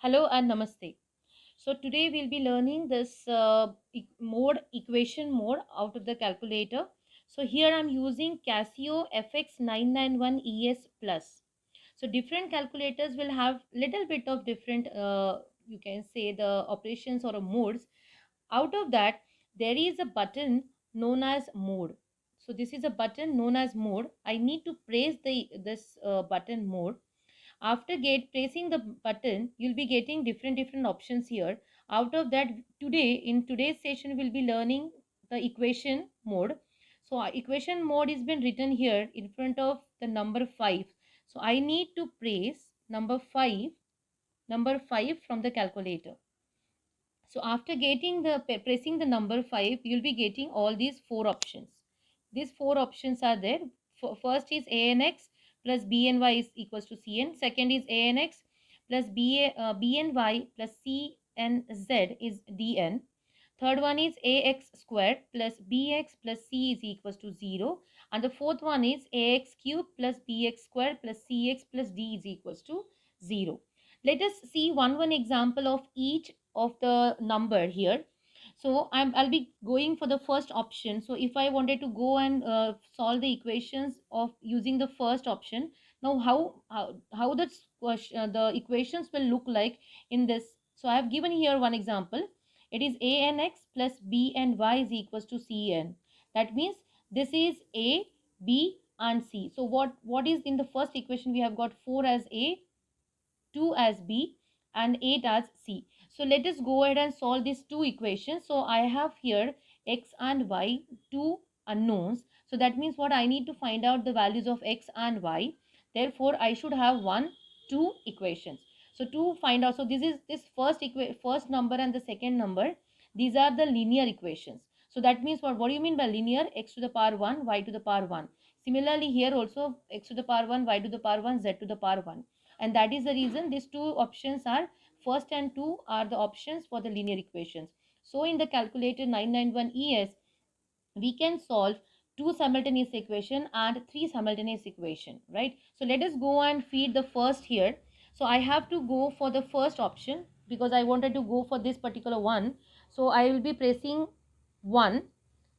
Hello and namaste. So today we'll be learning this equation mode out of the calculator. So here I'm using Casio FX991 ES Plus. So different calculators will have little bit of different you can say the operations or modes. Out of that there is a button known as mode. So this is a button known as mode. I need to press the this button mode. After get pressing the button, you'll be getting different options here. Out of that, today in today's session we'll be learning the equation mode. So equation mode is been written here in front of the number 5. So I need to press number 5 from the calculator. So after getting the pressing the number 5, you'll be getting all these four options. These four options are there. First is ANX plus BNY is equals to CN. Second is ANX plus BNY plus CNZ is DN. Third one is AX squared plus BX plus C is equals to 0. And the fourth one is AX cube plus BX squared plus CX plus D is equals to 0. Let us see one example of each of the number here. So I'll be going for the first option. So if I wanted to go and solve the equations of using the first option, now how the equations will look like in this. So I have given here one example. It is ANX plus B and Y is equals to CN. That means this is A, B and C. So what is in the first equation? We have got 4 as A, 2 as B and 8 as C. So let us go ahead and solve these two equations. So I have here X and Y, two unknowns. So that means what I need to find out the values of X and Y. Therefore, I should have two equations. So to find out, so this is this first number and the second number. These are the linear equations. So that means what do you mean by linear? X to the power 1, Y to the power 1. Similarly, here also X to the power 1, Y to the power 1, Z to the power 1, and that is the reason these two options are first and two are the options for the linear equations. So in the calculator 991 ES we can solve two simultaneous equation and three simultaneous equation, right? So let us go and feed the first here. So I have to go for the first option because I wanted to go for this particular one. So I will be pressing 1.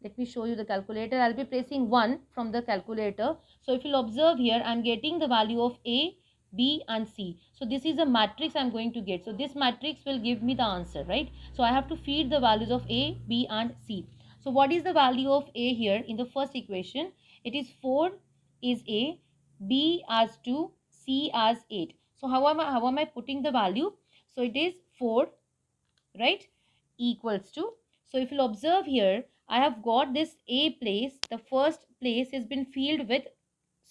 Let me show you the calculator. I'll be pressing 1 from the calculator. So if you'll observe here, I'm getting the value of A, B and C. So this is a matrix I'm going to get. So this matrix will give me the answer, right? So I have to feed the values of A, B and C. So what is the value of A here in the first equation? It is 4 is A, B as 2, C as 8. So how am I putting the value? So it is 4, right, equals to. So if you'll observe here, I have got this A place. The first place has been filled with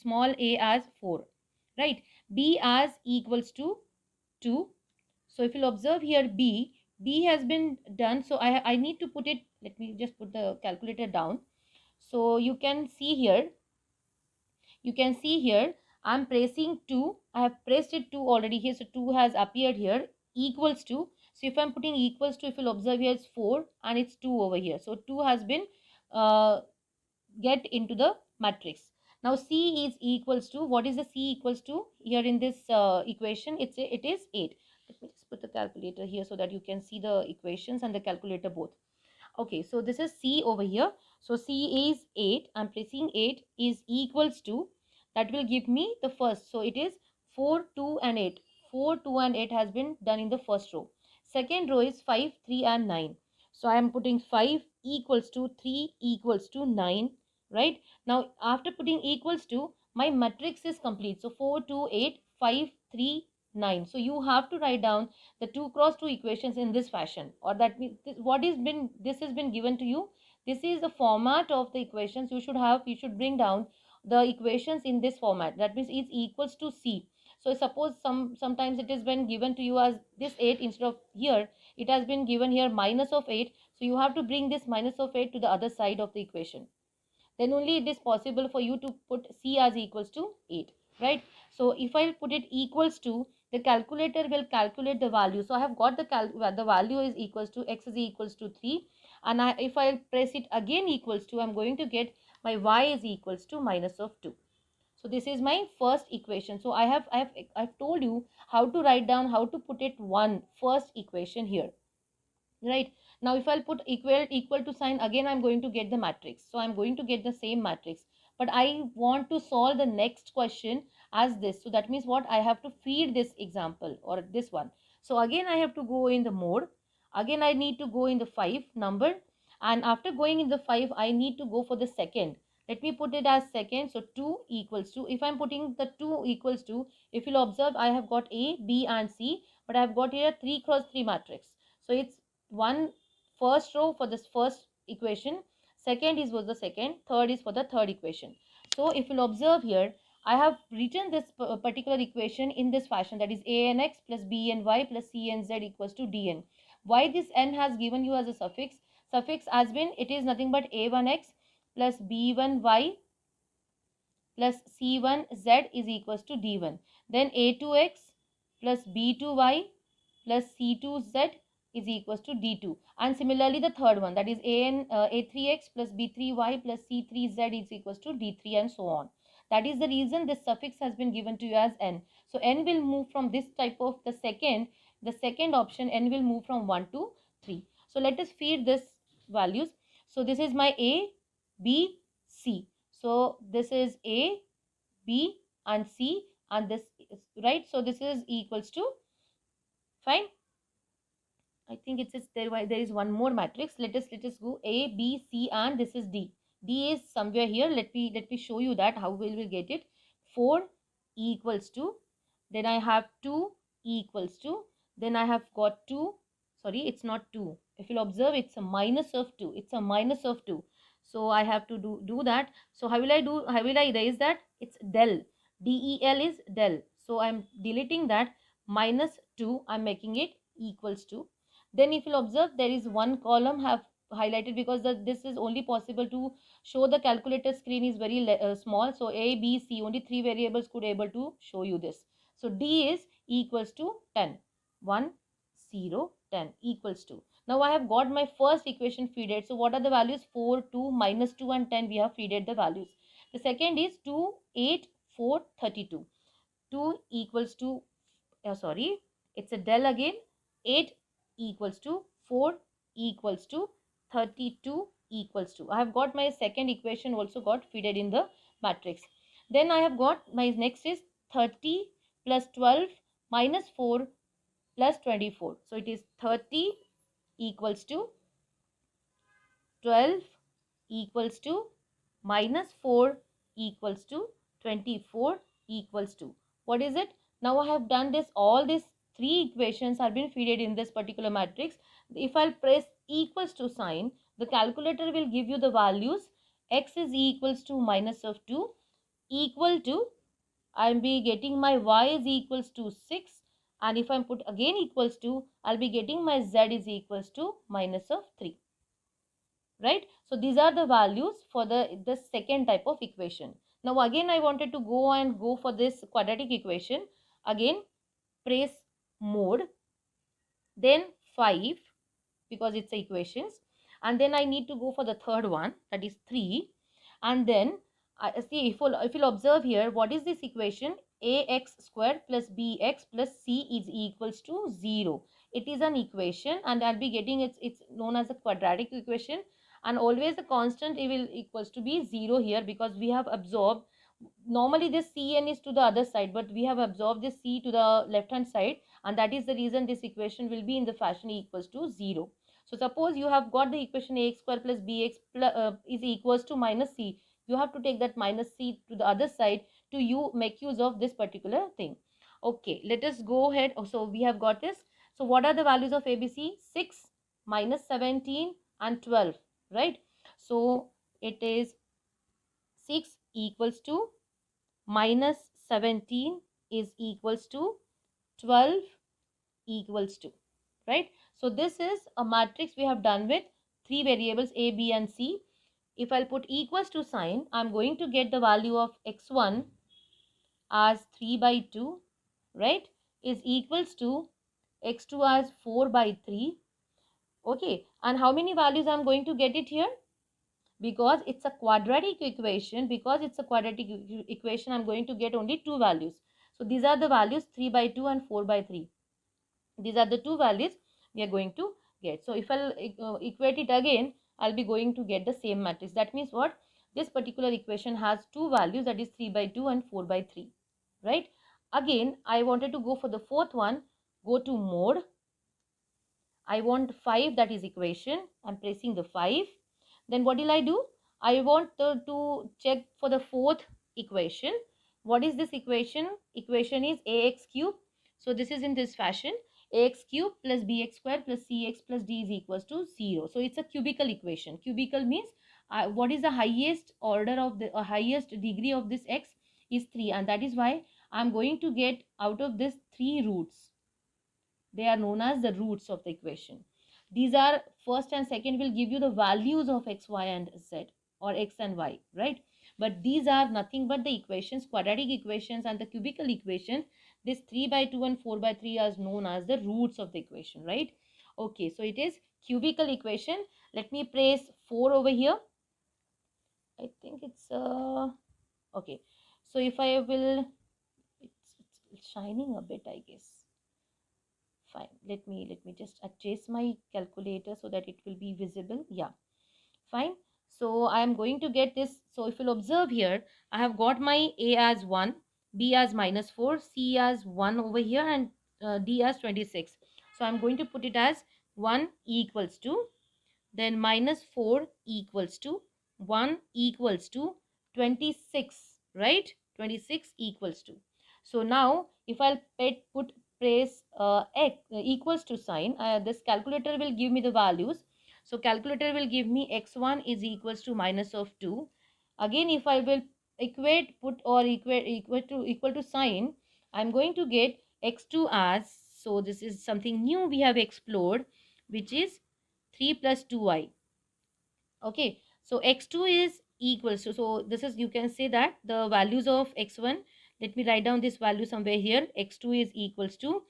small a as 4, right? B as equals to 2. So if you'll observe here B has been done. So I need to put it, let me just put the calculator down. So you can see here I'm pressing 2. I have pressed it 2 already here. So 2 has appeared here, equals to. So if I'm putting equals to, if you'll observe here, it's 4 and it's 2 over here. So 2 has been uh, get into the matrix. Now C is equals to, what is the C equals to here in this equation? It is 8. Let me just put the calculator here so that you can see the equations and the calculator both. Okay, so this is C over here. So C is 8. I'm pressing 8 is equals to, that will give me the first. So it is 4, 2 and 8. 4, 2 and 8 has been done in the first row. Second row is 5, 3 and 9. So I am putting 5 equals to 3 equals to 9, right? Now after putting equals to, my matrix is complete. So 4, 2, 8, 5, 3, 9. So you have to write down the 2 cross 2 equations in this fashion, or that means this has been given to you. This is the format of the equations you should bring down the equations in this format. That means it's equals to C. So suppose sometimes it has been given to you as this 8, instead of here it has been given here minus of 8. So you have to bring this minus of 8 to the other side of the equation. Then only it is possible for you to put C as equals to 8, right? So if I put it equals to, the calculator will calculate the value. So I have got the value is equals to, X is equals to 3, and if I press it again equals to, I'm going to get my Y is equals to minus of 2. So this is my first equation. So I've told you how to write down, how to put it one first equation here, right? Now if I'll put equal to sign, again I'm going to get the matrix, so I'm going to get the same matrix, but I want to solve the next question as this. So that means what, I have to feed this example or this one. So again I have to go in the mode, again I need to go in the 5 number, and after going in the 5 I need to go for the second. Let me put it as second. So 2 equals to, if I'm putting the 2 equals to, if you'll observe, I have got A, B and C, but I have got here 3 cross 3 matrix. So it's one first row for this first equation, second is for the second, third is for the third equation. So if you'll observe here, I have written this particular equation in this fashion, that is a n x plus b n y plus c n z equals to dn. Why this n has given you as a suffix? Suffix has been, it is nothing but a1x plus b1y plus c1z is equals to d1. Then a2x plus b2y plus c2z is equals to d2. And similarly the third one, that is a3x plus b3y plus c3z is equals to d3, and so on. That is the reason this suffix has been given to you as n. So n will move from this type of the second option, n will move from 1 to 3. So let us feed this values. So this is my a, b, c. So this is a, b and c, and this is right. So this is equals to, fine. I think it's there. There is one more matrix. Let us go A, B, C, and this is D. D is somewhere here. Let me show you that how we will get it. 4 equals to, then I have 2 equals to, then I have got 2. Sorry, it's not 2. If you'll observe, it's a minus of 2. It's a minus of 2. So I have to do that. So how will I do? How will I erase that? It's del. Del is del. So I'm deleting that. Minus 2. I'm making it equals to. Then if you'll observe, there is one column have highlighted because this is only possible to show the calculator screen is very small. So a, b, c, only 3 variables could able to show you this. So d is equals to 10. 1 0 10 equals to. Now I have got my first equation feeded. So what are the values? 4 2 minus 2 and 10, we have feeded the values. The second is 2 8 4 32. 2 equals to, sorry, it's a del again. 8 equals to 4 equals to 32 equals to. I have got my second equation also got fitted in the matrix. Then I have got my next is 30 plus 12 minus 4 plus 24. So it is 30 equals to 12 equals to minus 4 equals to 24 equals to. What is it? Now I have done this, all these three equations are being fed in this particular matrix. If I'll press equals to sign, the calculator will give you the values. X is equals to minus of 2 equal to, I'll be getting my y is equals to 6, and if I put again equals to, I'll be getting my z is equals to minus of 3. Right? So these are the values for the second type of equation. Now again I wanted to go for this quadratic equation. Again press mode, then 5 because it's equations, and then I need to go for the third one, that is 3, and then I see, if you'll observe here, what is this equation? Ax square plus bx plus c is equals to 0. It is an equation, and I'll be getting it's known as a quadratic equation, and always the constant it will equals to be 0 here, because we have absorbed, normally this cn is to the other side, but we have absorbed this c to the left hand side, and that is the reason this equation will be in the fashion equals to 0. So suppose you have got the equation ax square plus bx is equals to minus c. You have to take that minus c to the other side to make use of this particular thing. Okay, let us go ahead. Oh, so we have got this. So what are the values of ABC? 6 minus 17 and 12, right? So it is 6 equals to minus 17 is equals to 12 equals to, right? So this is a matrix we have done with three variables a, b and c. If I'll put equals to sign, I'm going to get the value of x1 as 3 by 2, right, is equals to x2 as 4 by 3. Okay, and how many values I'm going to get it here? because it's a quadratic equation. Because it's a quadratic equation, I'm going to get only two values. So these are the values 3 by 2 and 4 by 3. These are the two values we are going to get. So if I'll equate it again, I'll be going to get the same matrix. That means what? This particular equation has two values, that is 3 by 2 and 4 by 3. Right? Again, I wanted to go for the fourth one. Go to mode. I want 5, that is equation. I'm pressing the 5. Then what will I do? I want to check for the fourth equation. What is this equation? Equation is ax cube. So this is in this fashion. Ax cube plus bx square plus cx plus d is equals to 0. So it's a cubical equation. Cubical means what is the highest order of the highest degree of this x is 3, and that is why I'm going to get out of this 3 roots. They are known as the roots of the equation. These are first and second will give you the values of x, y and z, or x and y, right? But these are nothing but the equations, quadratic equations and the cubical equations. This 3 by 2 and 4 by 3 are known as the roots of the equation, right? Okay, so it is cubical equation. Let me place 4 over here. I think it's okay. So if I will, it's shining a bit, I guess. Fine, let me just adjust my calculator so that it will be visible. Yeah, fine. So I am going to get this. So if you'll observe here, I have got my a as 1, b as -4, c as 1 over here, and d as 26. So I'm going to put it as 1 equals to, then -4 equals to, 1 equals to 26, right? 26 equals to. So now if I'll put place x equals to sign, this calculator will give me the values. So calculator will give me x1 is equals to minus of 2. Again, if I will equate, put or equal to sign, I'm going to get x2 as, so this is something new we have explored, which is 3 plus 2i. Okay, so x2 is equals to, so this is, you can say that the values of x1, let me write down this value somewhere here. X2 is equals to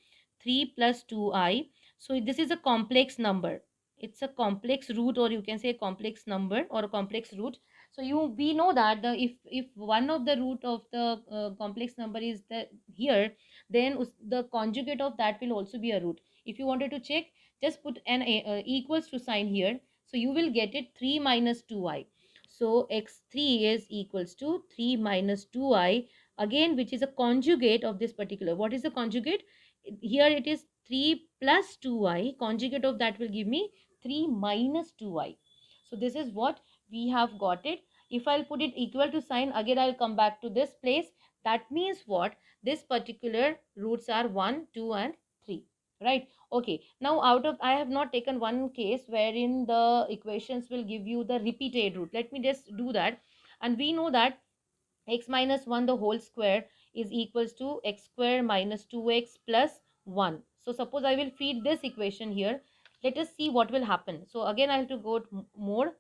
3 plus 2i. So this is a complex number. It's a complex root, or you can say a complex number or a complex root. So we know that the if one of the root of the complex number is the here, then the conjugate of that will also be a root. If you wanted to check, just put an equals to sign here. So you will get it 3 minus 2i. So x3 is equals to 3 minus 2i, again, which is a conjugate of this particular. What is the conjugate? Here it is 3 plus 2i. Conjugate of that will give me 3 minus 2i. So this is what we have got it. If I'll put it equal to sign, again I'll come back to this place. That means what? This particular roots are 1, 2 and 3, right? Okay, now out of, I have not taken one case wherein the equations will give you the repeated root. Let me just do that. And we know that x minus 1 the whole square is equals to x square minus 2x plus 1. So suppose I will feed this equation here. Let us see what will happen. So again I have to go to more,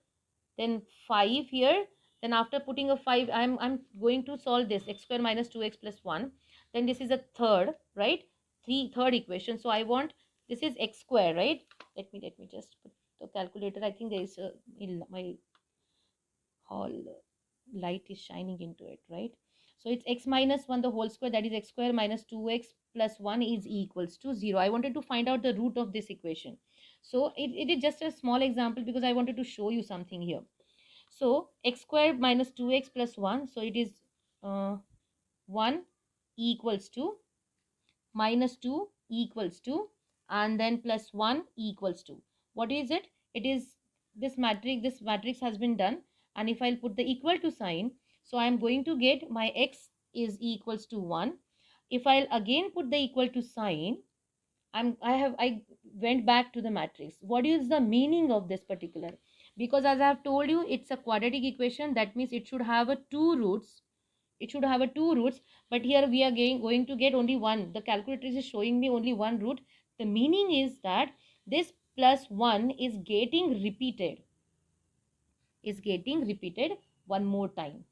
then 5 here. Then after putting a 5, I'm going to solve this x square minus 2x plus 1. Then this is a third, right? Third equation. So I want, this is x square, right? Let me just put the calculator. I think there is a, in my hall light is shining into it, right? So it's x minus 1 the whole square, that is x square minus 2x plus 1 is equals to 0. I wanted to find out the root of this equation. So it is just a small example because I wanted to show you something here. So x square minus 2x plus 1. So it is 1 equals to, minus 2 equals to, and then plus 1 equals to. What is it? It is this matrix. This matrix has been done. And if I'll put the equal to sign, so I am going to get my x is equals to 1. If I'll again put the equal to sign, I went back to the matrix. What is the meaning of this particular? Because as I have told you, it's a quadratic equation. That means it should have a two roots. It should have a two roots, but here we are going to get only one. The calculator is showing me only one root. The meaning is that this plus 1 is getting repeated. Is getting repeated one more time,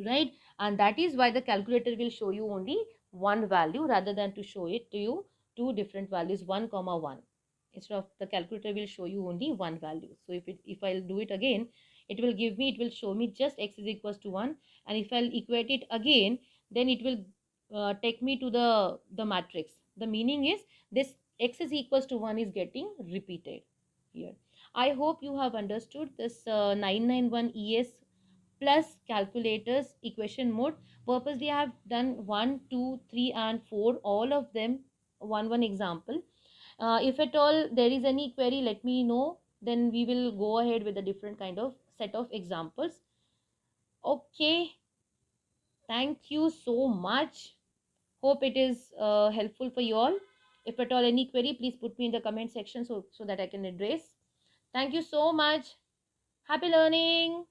right? And that is why the calculator will show you only one value rather than to show it to you two different values, 1 comma 1. Instead of, the calculator will show you only one value. So if I'll do it again, it will give me, it will show me just x is equals to 1. And if I'll equate it again, then it will take me to the matrix. The meaning is this x is equals to 1 is getting repeated here. I hope you have understood this 991 ES plus calculators equation mode. Purposely I have done 1, 2, 3 and 4, all of them one example. If at all there is any query, let me know, then we will go ahead with a different kind of set of examples. Okay, thank you so much. Hope it is helpful for you all. If at all any query, please put me in the comment section so that I can address. Thank you so much. Happy learning.